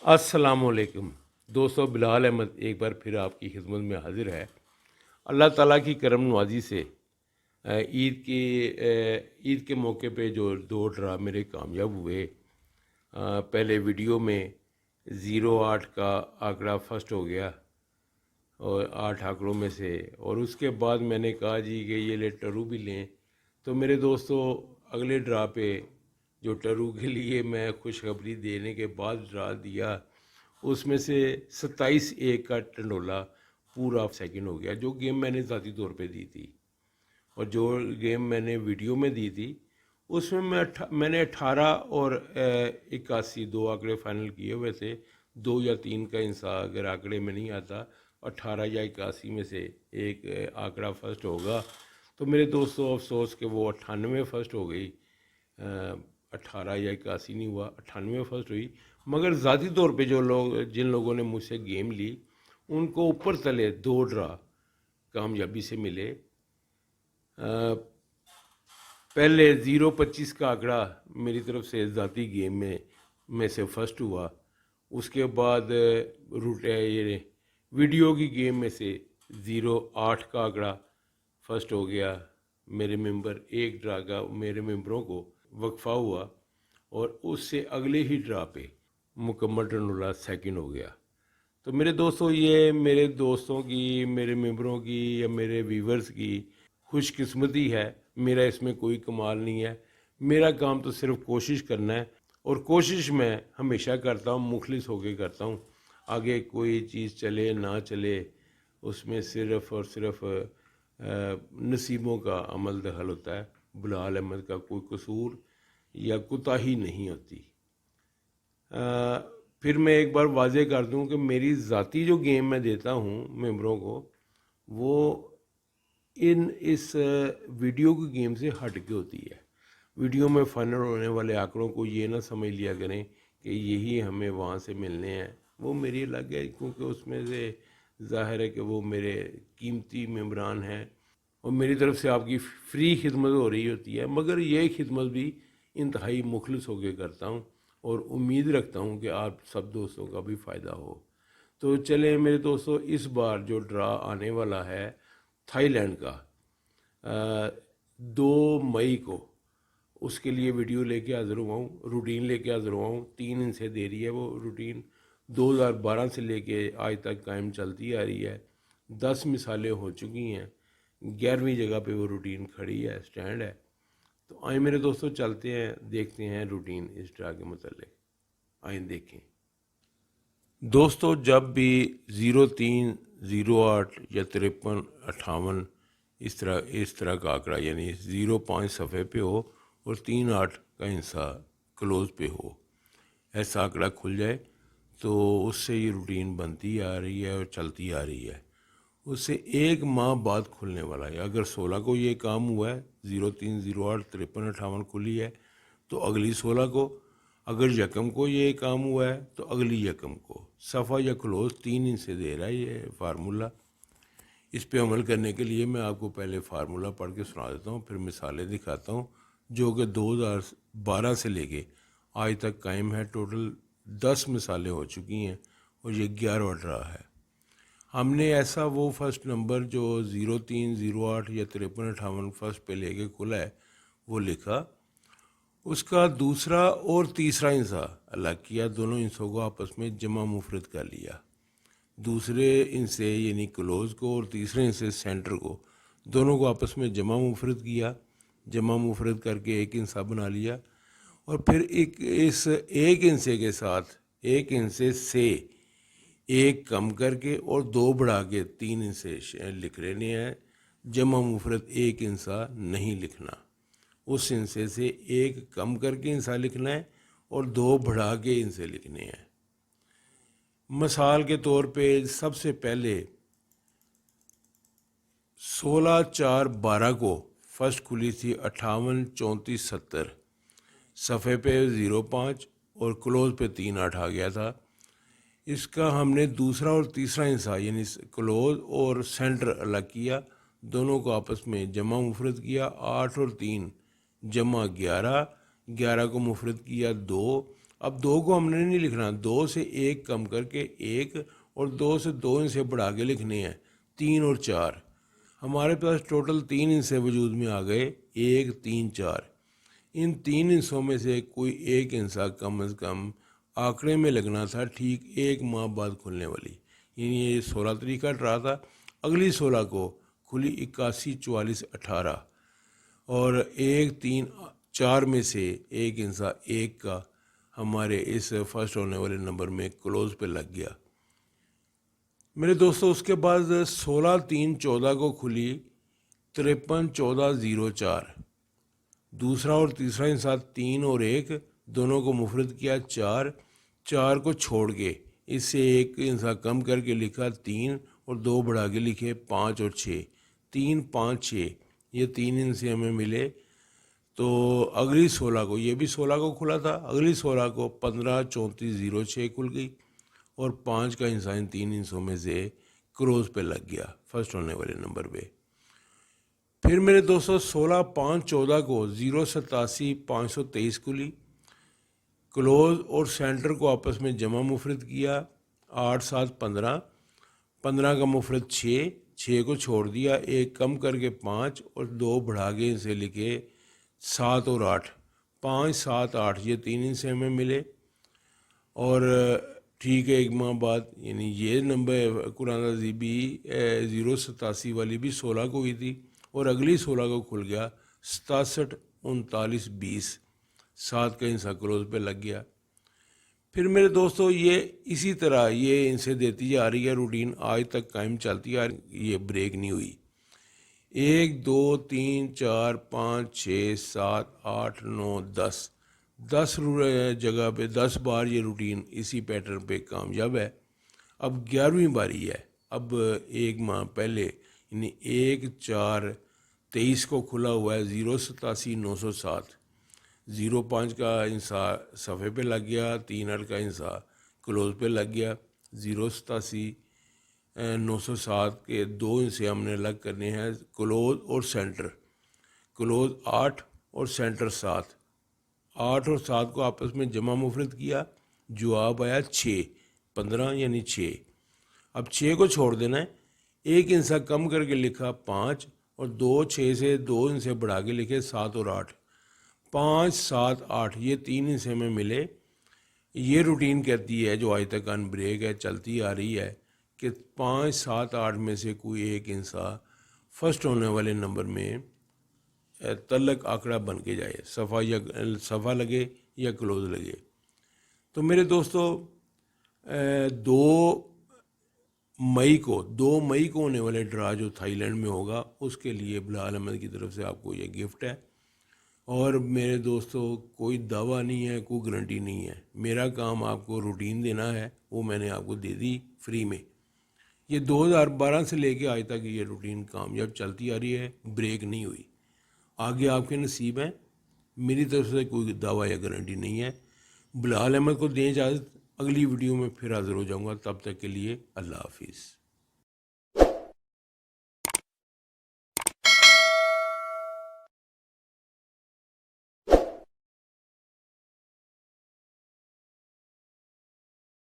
السلام علیکم دوستو، بلال احمد ایک بار پھر آپ کی خدمت میں حاضر ہے۔ اللہ تعالیٰ کی کرم نوازی سے عید کے موقع پہ جو دو ڈرا میرے کامیاب ہوئے، پہلے ویڈیو میں 08 کا آنکڑا فرسٹ ہو گیا اور 8 آنکڑوں میں سے، اور اس کے بعد میں نے کہا جی کہ یہ لے ٹرو بھی لیں، تو میرے دوستو اگلے ڈرا پہ جو ٹرو کے لیے میں خوشخبری دینے کے بعد ڈرا دیا، اس میں سے 27-1 کا ٹنڈولا پورا سیکنڈ ہو گیا، جو گیم میں نے ذاتی طور پہ دی تھی، اور جو گیم میں نے ویڈیو میں دی تھی اس میں میں نے 18 اور 81 دو آنکڑے فائنل کیے ہوئے تھے۔ 2 یا 3 کا انصاف اگر آنکڑے میں نہیں آتا، 18 یا 81 میں سے ایک آنکڑا فرسٹ ہوگا، تو میرے دوستو افسوس کہ وہ 98 فرسٹ ہو گئی، 18 یا 81 نہیں ہوا، 98 فرسٹ ہوئی۔ مگر ذاتی طور پہ جن لوگوں نے مجھ سے گیم لی، ان کو اوپر تلے 2 ڈرا کامیابی سے ملے۔ پہلے 0-25 کا آنکڑا میری طرف سے ذاتی گیم میں سے فرسٹ ہوا، اس کے بعد یہ ویڈیو کی گیم میں سے 08 کا آنکڑا فرسٹ ہو گیا۔ میرے ممبر ایک ڈرا کا میرے ممبروں کو وقفہ ہوا، اور اس سے اگلے ہی ڈرا پہ مکمل ٹنڈولا سیکنڈ ہو گیا۔ تو میرے دوستوں، یہ میرے دوستوں کی، میرے ممبروں کی یا میرے ویورز کی خوش قسمتی ہے، میرا اس میں کوئی کمال نہیں ہے۔ میرا کام تو صرف کوشش کرنا ہے، اور کوشش میں ہمیشہ کرتا ہوں، مخلص ہو کے کرتا ہوں۔ آگے کوئی چیز چلے نہ چلے، اس میں صرف اور صرف نصیبوں کا عمل دخل ہوتا ہے، بلال احمد کا کوئی قصور یا کوتاہی نہیں ہوتی۔ پھر میں ایک بار واضح کر دوں کہ میری ذاتی جو گیم میں دیتا ہوں ممبروں کو، وہ اس ویڈیو کی گیم سے ہٹ کے ہوتی ہے۔ ویڈیو میں فائنل ہونے والے آنکڑوں کو یہ نہ سمجھ لیا کریں کہ یہی ہمیں وہاں سے ملنے ہیں، وہ میری الگ ہے، کیونکہ اس میں سے ظاہر ہے کہ وہ میرے قیمتی ممبران ہیں، اور میری طرف سے آپ کی فری خدمت ہو رہی ہوتی ہے، مگر یہ خدمت بھی انتہائی مخلص ہو کے کرتا ہوں، اور امید رکھتا ہوں کہ آپ سب دوستوں کا بھی فائدہ ہو۔ تو چلیں میرے دوستوں، اس بار جو ڈرا آنے والا ہے تھائی لینڈ کا 2 مئی کو، اس کے لیے ویڈیو لے کے حاضر ہوا ہوں، روٹین لے کے حاضر ہوا ہوں۔ 3 ان سے دے رہی ہے وہ روٹین، 2012 سے لے کے آج تک قائم چلتی آ رہی ہے۔ 10 مثالیں ہو چکی ہیں، 11ویں جگہ پہ وہ روٹین کھڑی ہے، سٹینڈ ہے۔ تو آئیں میرے دوستو، چلتے ہیں، دیکھتے ہیں روٹین اس ڈرا کے متعلق۔ آئیں دیکھیں دوستو، جب بھی 03 08 یا 53 58 اس طرح کا آنکڑا، یعنی 05 صفحے پہ ہو اور 38 کا حصہ کلوز پہ ہو، ایسا آنکڑا کھل جائے تو اس سے یہ روٹین بنتی آ رہی ہے اور چلتی آ رہی ہے۔ اس سے 1 ماہ بعد کھلنے والا ہے۔ اگر 16 کو یہ کام ہوا ہے، 03 08 53 58 کھلی ہے، تو اگلی 16 کو، اگر یکم کو یہ کام ہوا ہے تو اگلی یکم کو۔ صفحہ یا کلوز 3 ان سے دے رہا ہے یہ فارمولہ۔ اس پہ عمل کرنے کے لیے میں آپ کو پہلے فارمولہ پڑھ کے سنا دیتا ہوں، پھر مثالیں دکھاتا ہوں، جو کہ 2012 سے لے کے آج تک قائم ہے۔ ٹوٹل 10 مثالیں ہو چکی ہیں، اور یہ 11واں ڈرا ہے۔ ہم نے ایسا وہ فرسٹ نمبر جو 03 08 یا 53 58 فرسٹ پہ لے کے کھلا ہے وہ لکھا، اس کا دوسرا اور تیسرا حصہ الگ کیا، دونوں حصوں کو آپس میں جمع مفرد کر لیا۔ دوسرے حصے یعنی کلوز کو اور تیسرے حصے سینٹر کو، دونوں کو آپس میں جمع مفرد کیا، جمع مفرد کر کے ایک حصہ بنا لیا، اور پھر اس ایک حصے کے ساتھ ایک حصے سے 1 کم کر کے اور 2 بڑھا کے 3 حصے لکھ لینے ہیں۔ جمع مفرد ایک حصہ نہیں لکھنا، اس حصے سے 1 کم کر کے حصہ لکھنا ہے اور 2 بڑھا کے حصے لکھنے ہیں۔ مثال کے طور پہ سب سے پہلے 16/4/12 کو فرسٹ کھلی تھی 58 34 70 صفحے پہ 05 اور کلوز پہ 38 آ گیا تھا۔ اس کا ہم نے دوسرا اور تیسرا حصہ یعنی کلوز اور سینٹر الگ کیا، دونوں کو آپس میں جمع مفرد کیا، 8 اور 3 جمع 11 کو مفرد کیا 2 اب 2 کو ہم نے نہیں لکھنا، 2 سے 1 کم کر کے 1 اور 2 سے 2 ان سے بڑھا کے لکھنے ہیں 3 اور 4۔ ہمارے پاس ٹوٹل 3 ہندسے وجود میں آ گئے، 1 3 4۔ ان 3 ہندسوں میں سے کوئی ایک ہندسہ کم از کم آنکڑے میں لگنا تھا ٹھیک 1 ماہ بعد کھلنے والی، یعنی یہ 16 تاریخ کا ڈرا تھا، اگلی 16 کو کھلی 81 44 18، اور 1 3 4 میں سے ایک ہندسہ 1 کا ہمارے اس فرسٹ ہونے والے نمبر میں کلوز پہ لگ گیا۔ میرے دوستو اس کے بعد 16 3 14 کو کھلی 53 14 04۔ دوسرا اور تیسرا ہندسہ 3 اور 1 دونوں کو مفرد کیا 4 کو چھوڑ کے اس سے ایک ہندسہ کم کر کے لکھا 3 اور 2 بڑھا کے لکھے 5 اور 6، 3 5 6 یہ 3 ہندسے ہمیں ملے۔ تو اگلی 16 کو، یہ بھی 16 کو کھلا تھا، اگلی 16 کو 15 34 06 کھل گئی اور 5 کا ہندسہ ان 3 ہندسوں میں سے کروز پہ لگ گیا فرسٹ ہونے والے نمبر پہ۔ پھر میرے دوستو 16 5 14 کو 0 87 523 کھلی، کلوز اور سینٹر کو آپس میں جمع مفرد کیا 8 7 15، 15 کا مفرد 6 کو چھوڑ دیا، 1 کم کر کے 5 اور 2 بڑھا کے اسے لکھے 7 اور 8، 5 7 8 یہ 3 ہندسے ہمیں ملے۔ اور ٹھیک ہے 1 ماہ بعد، یعنی یہ نمبر قرآن عظیبی 0 87 والی بھی 16 کو ہوئی تھی اور اگلی 16 کو کھل گیا 67 39 20، 7 کا ہندسہ کلوز پہ لگ گیا۔ پھر میرے دوستو یہ اسی طرح یہ ان سے دیتی جا رہی ہے روٹین، آج تک قائم چلتی ہے، یہ بریک نہیں ہوئی۔ 1 2 3 4 5 6 7 8 9 10 جگہ پہ 10 بار یہ روٹین اسی پیٹرن پہ کامیاب ہے۔ اب 11ویں باری ہے، اب 1 ماہ پہلے یعنی 1 4 23 کو کھلا ہوا ہے 0 87 907، 0 5 کا ہندسہ صفحے پہ لگ گیا، 3 8 کا ہندسہ کلوز پہ لگ گیا، 0 87 907 کے 2 ہندسے ہم نے الگ کرنے ہیں، کلوز اور سینٹر، کلوز 8 اور سینٹر 7، 8 اور 7 کو آپس میں جمع مفرد کیا، جواب آیا 6 15 یعنی 6۔ اب 6 کو چھوڑ دینا ہے، ایک ہندسہ کم کر کے لکھا 5 اور 2 6 سے 2 ہندسے بڑھا کے لکھے 7 اور 8، 5 7 8 یہ 3 ہندسے میں ملے۔ یہ روٹین کہتی ہے جو آج تک ان بریک ہے، چلتی آ رہی ہے، کہ 5 7 8 میں سے کوئی ایک ہندسہ فرسٹ ہونے والے نمبر میں تعلق آنکڑا بن کے جائے، صفحہ لگے یا کلوز لگے۔ تو میرے دوستو 2 مئی کو ہونے والے ڈرا جو تھائی لینڈ میں ہوگا، اس کے لیے بلال احمد کی طرف سے آپ کو یہ گفٹ ہے۔ اور میرے دوستو کوئی دعویٰ نہیں ہے، کوئی گارنٹی نہیں ہے، میرا کام آپ کو روٹین دینا ہے، وہ میں نے آپ کو دے دی فری میں۔ یہ 2012 سے لے کے آج تک یہ روٹین کامیاب چلتی آ رہی ہے، بریک نہیں ہوئی۔ آگے آپ کے نصیب ہیں، میری طرف سے کوئی دعویٰ یا گارنٹی نہیں ہے۔ بلال احمد کو دیں اجازت، اگلی ویڈیو میں پھر حاضر ہو جاؤں گا، تب تک کے لیے اللہ حافظ۔